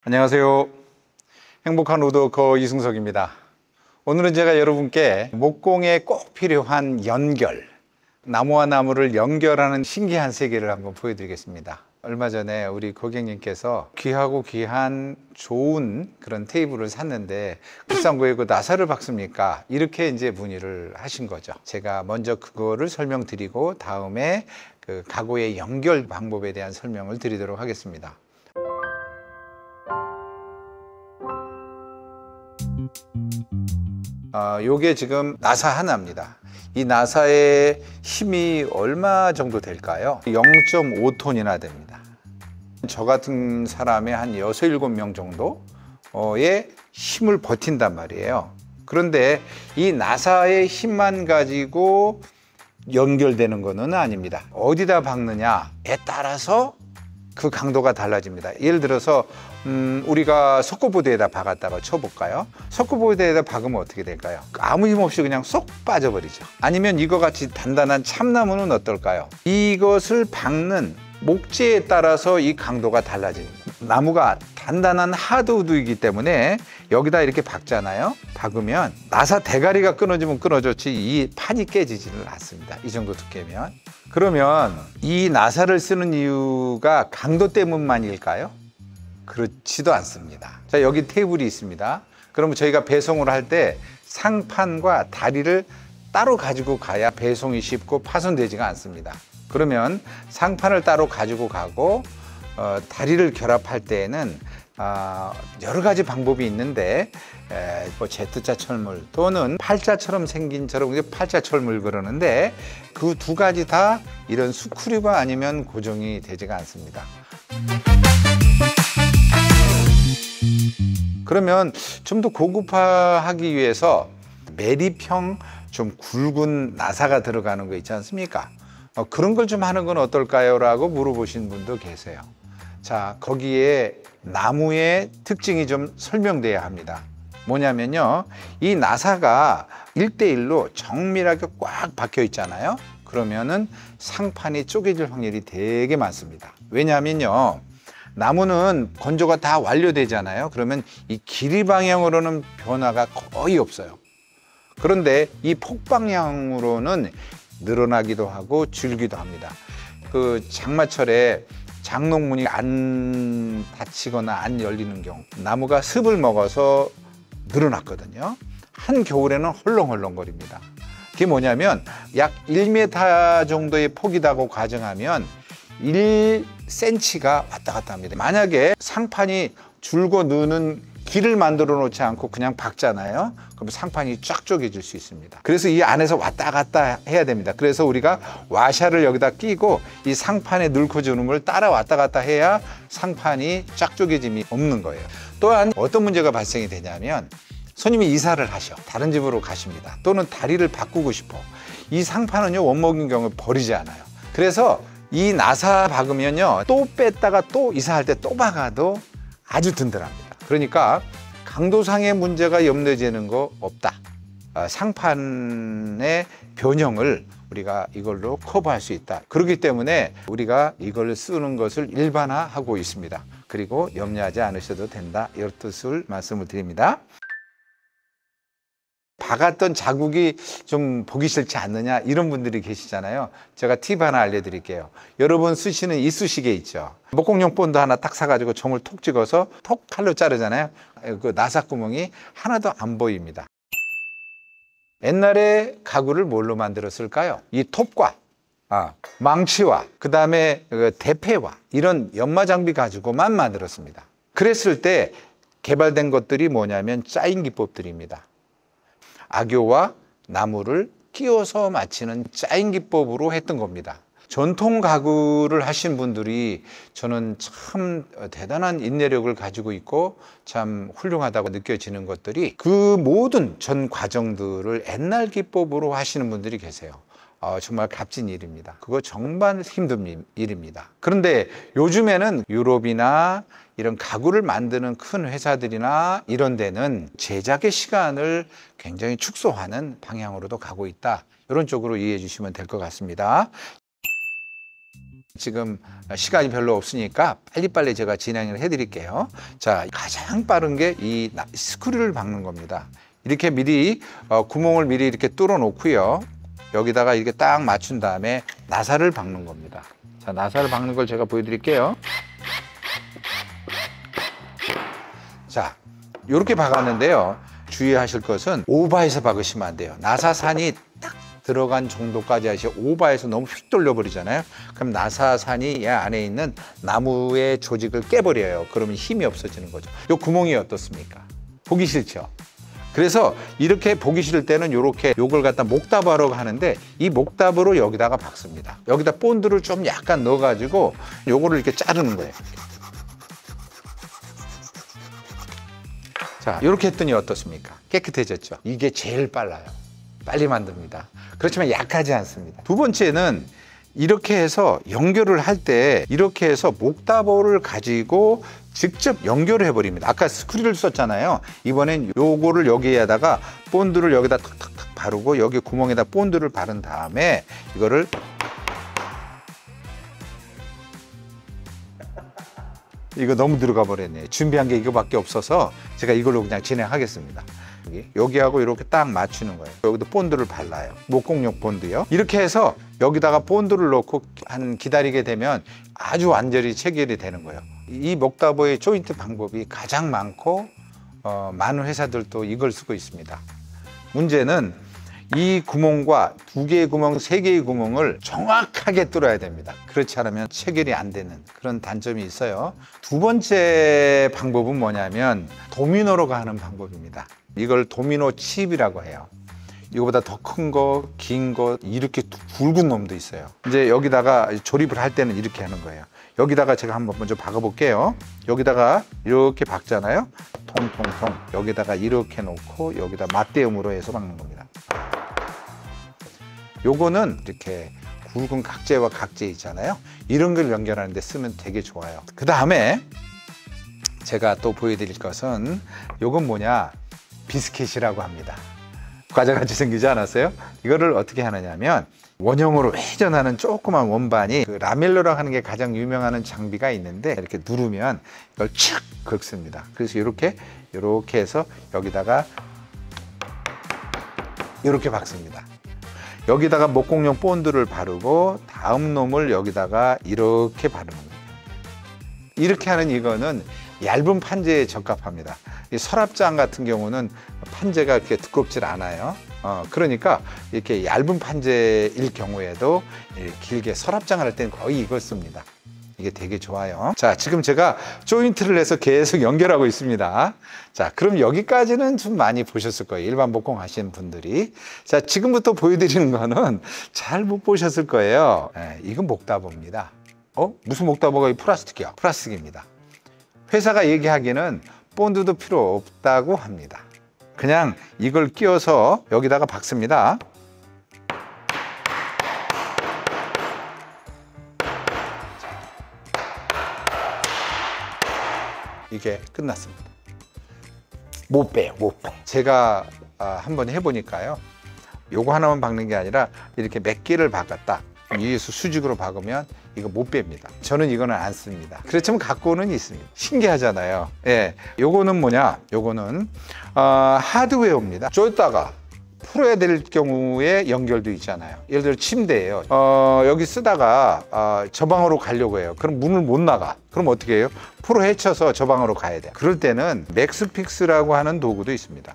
안녕하세요. 행복한 우드워커 이승석입니다. 오늘은 제가 여러분께 목공에 꼭 필요한 연결, 나무와 나무를 연결하는 신기한 세계를 한번 보여드리겠습니다. 얼마 전에 우리 고객님께서 귀하고 귀한 좋은 그런 테이블을 샀는데 비싼 거에 그 나사를 박습니까? 이렇게 이제 문의를 하신 거죠. 제가 먼저 그거를 설명드리고 다음에 그 가구의 연결 방법에 대한 설명을 드리도록 하겠습니다. 요게 지금 나사 하나입니다. 이 나사의 힘이 얼마 정도 될까요? 0.5톤이나 됩니다. 저 같은 사람의 한 6, 7명 정도의 힘을 버틴단 말이에요. 그런데 이 나사의 힘만 가지고 연결되는 것은 아닙니다. 어디다 박느냐에 따라서 그 강도가 달라집니다. 예를 들어서 우리가 석고보드에다 박았다가 쳐볼까요? 석고보드에다 박으면 어떻게 될까요? 아무 힘 없이 그냥 쏙 빠져버리죠. 아니면 이거 같이 단단한 참나무는 어떨까요? 이것을 박는 목재에 따라서 이 강도가 달라집니다. 나무가 단단한 하드우드이기 때문에 여기다 이렇게 박잖아요. 박으면 나사 대가리가 끊어지면 끊어졌지 이 판이 깨지지는 않습니다. 이 정도 두께면. 그러면 이 나사를 쓰는 이유가 강도 때문만일까요? 그렇지도 않습니다. 자, 여기 테이블이 있습니다. 그러면 저희가 배송을 할 때 상판과 다리를 따로 가지고 가야 배송이 쉽고 파손되지가 않습니다. 그러면 상판을 따로 가지고 가고 다리를 결합할 때에는 여러 가지 방법이 있는데 뭐 Z자 철물 또는 팔자처럼 생긴 저런 팔자 철물 그러는데 그 두 가지 다 이런 스크류가 아니면 고정이 되지가 않습니다. 그러면 좀 더 고급화하기 위해서 매립형 좀 굵은 나사가 들어가는 거 있지 않습니까? 그런 걸 좀 하는 건 어떨까요? 라고 물어보신 분도 계세요. 자, 거기에 나무의 특징이 좀 설명돼야 합니다. 뭐냐면요, 이 나사가 1대1로 정밀하게 꽉 박혀 있잖아요. 그러면은 상판이 쪼개질 확률이 되게 많습니다. 왜냐하면요, 나무는 건조가 다 완료되잖아요. 그러면 이 길이 방향으로는 변화가 거의 없어요. 그런데 이 폭방향으로는 늘어나기도 하고 줄기도 합니다. 그 장마철에 장롱문이 안 닫히거나 안 열리는 경우 나무가 습을 먹어서 늘어났거든요. 한겨울에는 헐렁헐렁거립니다. 그게 뭐냐면 약 1m 정도의 폭이라고 가정하면 1cm가 왔다 갔다 합니다. 만약에 상판이 줄고 느는 길을 만들어 놓지 않고 그냥 박잖아요. 그럼 상판이 쫙 쪼개질 수 있습니다. 그래서 이 안에서 왔다 갔다 해야 됩니다. 그래서 우리가 와샤를 여기다 끼고 이 상판에 넣고 주는 걸 따라 왔다 갔다 해야 상판이 쫙 쪼개짐이 없는 거예요. 또한 어떤 문제가 발생이 되냐면 손님이 이사를 하셔. 다른 집으로 가십니다. 또는 다리를 바꾸고 싶어. 이 상판은요, 원목인 경우에 버리지 않아요. 그래서 이 나사 박으면요, 또 뺐다가 또 이사할 때 또 박아도 아주 든든합니다. 그러니까 강도상의 문제가 염려되는 거 없다. 상판의 변형을 우리가 이걸로 커버할 수 있다. 그렇기 때문에 우리가 이걸 쓰는 것을 일반화하고 있습니다. 그리고 염려하지 않으셔도 된다. 이런 뜻을 말씀을 드립니다. 박았던 자국이 좀 보기 싫지 않느냐 이런 분들이 계시잖아요. 제가 팁 하나 알려드릴게요. 여러분 쓰시는 이쑤시개 있죠. 목공용 본드 하나 딱 사가지고 점을 톡 찍어서 톡 칼로 자르잖아요. 그 나사 구멍이 하나도 안 보입니다. 옛날에 가구를 뭘로 만들었을까요? 이 톱과 망치와 그 다음에 대패와 이런 연마 장비 가지고만 만들었습니다. 그랬을 때 개발된 것들이 뭐냐면 짜인 기법들입니다. 악교와 나무를 끼워서 맞추는 짜인 기법으로 했던 겁니다. 전통 가구를 하신 분들이 저는 참 대단한 인내력을 가지고 있고 참 훌륭하다고 느껴지는 것들이 그 모든 전 과정들을 옛날 기법으로 하시는 분들이 계세요. 정말 값진 일입니다. 그거 정말 힘든 일입니다. 그런데 요즘에는 유럽이나 이런 가구를 만드는 큰 회사들이나 이런 데는 제작의 시간을 굉장히 축소하는 방향으로도 가고 있다. 이런 쪽으로 이해해 주시면 될 것 같습니다. 지금 시간이 별로 없으니까 빨리빨리 제가 진행을 해드릴게요. 자, 가장 빠른 게 이 스크류를 박는 겁니다. 이렇게 미리 구멍을 미리 이렇게 뚫어 놓고요. 여기다가 이렇게 딱 맞춘 다음에 나사를 박는 겁니다. 자, 나사를 박는 걸 제가 보여드릴게요. 자, 이렇게 박았는데요. 주의하실 것은 오버해서 박으시면 안 돼요. 나사산이 딱 들어간 정도까지 하시고 오버해서 너무 휙 돌려버리잖아요. 그럼 나사산이 이 안에 있는 나무의 조직을 깨버려요. 그러면 힘이 없어지는 거죠. 이 구멍이 어떻습니까? 보기 싫죠? 그래서 이렇게 보기 싫을 때는 이렇게 요걸 갖다 목답하러 하는데 이 목답으로 여기다가 박습니다. 여기다 본드를 좀 약간 넣어가지고 요거를 이렇게 자르는 거예요. 자, 이렇게 했더니 어떻습니까? 깨끗해졌죠? 이게 제일 빨라요. 빨리 만듭니다. 그렇지만 약하지 않습니다. 두 번째는 이렇게 해서 연결을 할 때 이렇게 해서 목다보를 가지고 직접 연결을 해버립니다. 아까 스크류를 썼잖아요. 이번엔 요거를 여기에다가 본드를 여기다 탁탁탁 바르고 여기 구멍에다 본드를 바른 다음에 이거를 이거 너무 들어가 버렸네. 준비한 게 이거밖에 없어서 제가 이걸로 그냥 진행하겠습니다. 여기하고 이렇게 딱 맞추는 거예요. 여기도 본드를 발라요. 목공용 본드요. 이렇게 해서 여기다가 본드를 넣고 한 기다리게 되면 아주 완전히 체결이 되는 거예요. 이 목다보의 조인트 방법이 가장 많고 많은 회사들도 이걸 쓰고 있습니다. 문제는 이 구멍과 두 개의 구멍, 세 개의 구멍을 정확하게 뚫어야 됩니다. 그렇지 않으면 체결이 안 되는 그런 단점이 있어요. 두 번째 방법은 뭐냐면 도미노로 하는 방법입니다. 이걸 도미노 칩이라고 해요. 이거보다 더 큰 거, 긴 거, 이렇게 굵은 놈도 있어요. 이제 여기다가 조립을 할 때는 이렇게 하는 거예요. 여기다가 제가 한번 먼저 박아볼게요. 여기다가 이렇게 박잖아요. 통통통. 여기다가 이렇게 놓고 여기다 맞대음으로 해서 박는 겁니다. 요거는 이렇게 굵은 각재와 각재 있잖아요. 이런 걸 연결하는 데 쓰면 되게 좋아요. 그 다음에 제가 또 보여드릴 것은 요건 뭐냐? 비스켓이라고 합니다. 과자같이 생기지 않았어요? 이거를 어떻게 하느냐면 원형으로 회전하는 조그만 원반이 그 라멜로라고 하는 게 가장 유명한 장비가 있는데 이렇게 누르면 이걸 착 긁습니다. 그래서 이렇게 해서 여기다가 이렇게 박습니다. 여기다가 목공용 본드를 바르고 다음 놈을 여기다가 이렇게 바르는 거예요. 이렇게 하는 이거는 얇은 판재에 적합합니다. 이 서랍장 같은 경우는 판재가 그렇게 두껍질 않아요. 그러니까 이렇게 얇은 판재일 경우에도 길게 서랍장을 할 때는 거의 이걸 씁니다. 이게 되게 좋아요. 자, 지금 제가 조인트를 해서 계속 연결하고 있습니다. 자, 그럼 여기까지는 좀 많이 보셨을 거예요. 일반 목공 하시는 분들이. 자, 지금부터 보여드리는 거는 잘 못 보셨을 거예요. 이건 목다보입니다. 무슨 목다보가 플라스틱이야? 플라스틱입니다. 회사가 얘기하기는 본드도 필요 없다고 합니다. 그냥 이걸 끼워서 여기다가 박습니다. 이게 끝났습니다. 못 빼요, 못 빼. 제가 한번 해보니까요. 요거 하나만 박는 게 아니라 이렇게 몇 개를 박았다. 위에서 수직으로 박으면 이거 못 뺍니다. 저는 이거는 안 씁니다. 그렇지만 갖고는 있습니다. 신기하잖아요. 예, 요거는 뭐냐? 요거는 하드웨어입니다. 줬다가 풀어야 될 경우에 연결도 있잖아요. 예를 들어 침대예요. 여기 쓰다가 저 방으로 가려고 해요. 그럼 문을 못 나가. 그럼 어떻게 해요? 풀어 헤쳐서 저 방으로 가야 돼요. 그럴 때는 맥스픽스라고 하는 도구도 있습니다.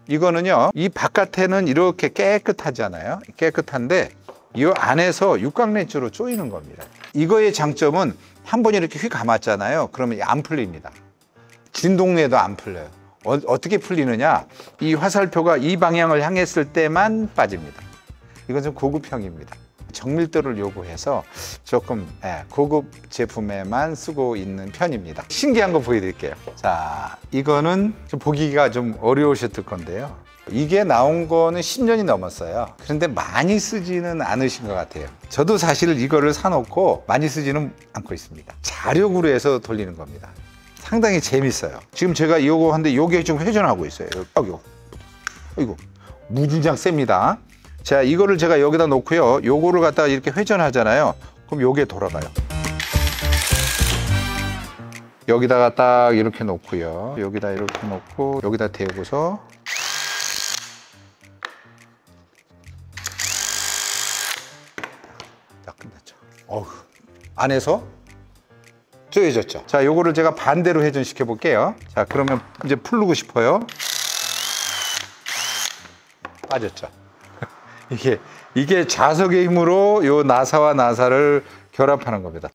이거는요, 이 바깥에는 이렇게 깨끗하잖아요. 깨끗한데 이 안에서 육각렌즈로 조이는 겁니다. 이거의 장점은 한 번 이렇게 휙 감았잖아요. 그러면 안 풀립니다. 진동에도 안 풀려요. 어떻게 풀리느냐? 이 화살표가 이 방향을 향했을 때만 빠집니다. 이건 좀 고급형입니다. 정밀도를 요구해서 조금 고급 제품에만 쓰고 있는 편입니다. 신기한 거 보여드릴게요. 자, 이거는 좀 보기가 좀 어려우셨을 건데요. 이게 나온 거는 10년이 넘었어요. 그런데 많이 쓰지는 않으신 것 같아요. 저도 사실 이거를 사놓고 많이 쓰지는 않고 있습니다. 자력으로 해서 돌리는 겁니다. 상당히 재밌어요. 지금 제가 이거 하는데 이게 좀 회전하고 있어요. 이거 무진장 셉니다. 자, 이거를 제가 여기다 놓고요. 요거를 갖다가 이렇게 회전하잖아요. 그럼 요게 돌아가요. 여기다가 딱 이렇게 놓고요. 여기다 이렇게 놓고 여기다 대고서 딱 끝났죠. 어우, 안에서 쪼여졌죠. 자, 요거를 제가 반대로 회전시켜 볼게요. 자, 그러면 이제 풀르고 싶어요. 빠졌죠. 이게 자석의 힘으로 요 나사와 나사를 결합하는 겁니다.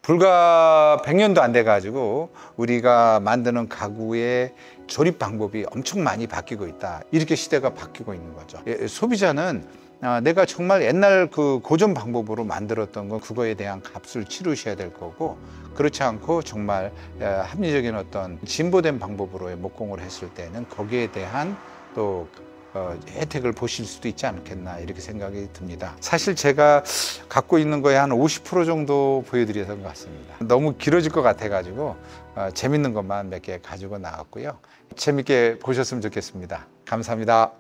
불과 100년도 안 돼 가지고 우리가 만드는 가구의 조립 방법이 엄청 많이 바뀌고 있다. 이렇게 시대가 바뀌고 있는 거죠. 소비자는 내가 정말 옛날 그 고전 방법으로 만들었던 건 그거에 대한 값을 치르셔야 될 거고, 그렇지 않고 정말 합리적인 어떤 진보된 방법으로의 목공을 했을 때는 거기에 대한 또 혜택을 보실 수도 있지 않겠나, 이렇게 생각이 듭니다. 사실 제가 갖고 있는 거에 한 50% 정도 보여드렸던 것 같습니다. 너무 길어질 것 같아 가지고 재밌는 것만 몇 개 가지고 나왔고요. 재밌게 보셨으면 좋겠습니다. 감사합니다.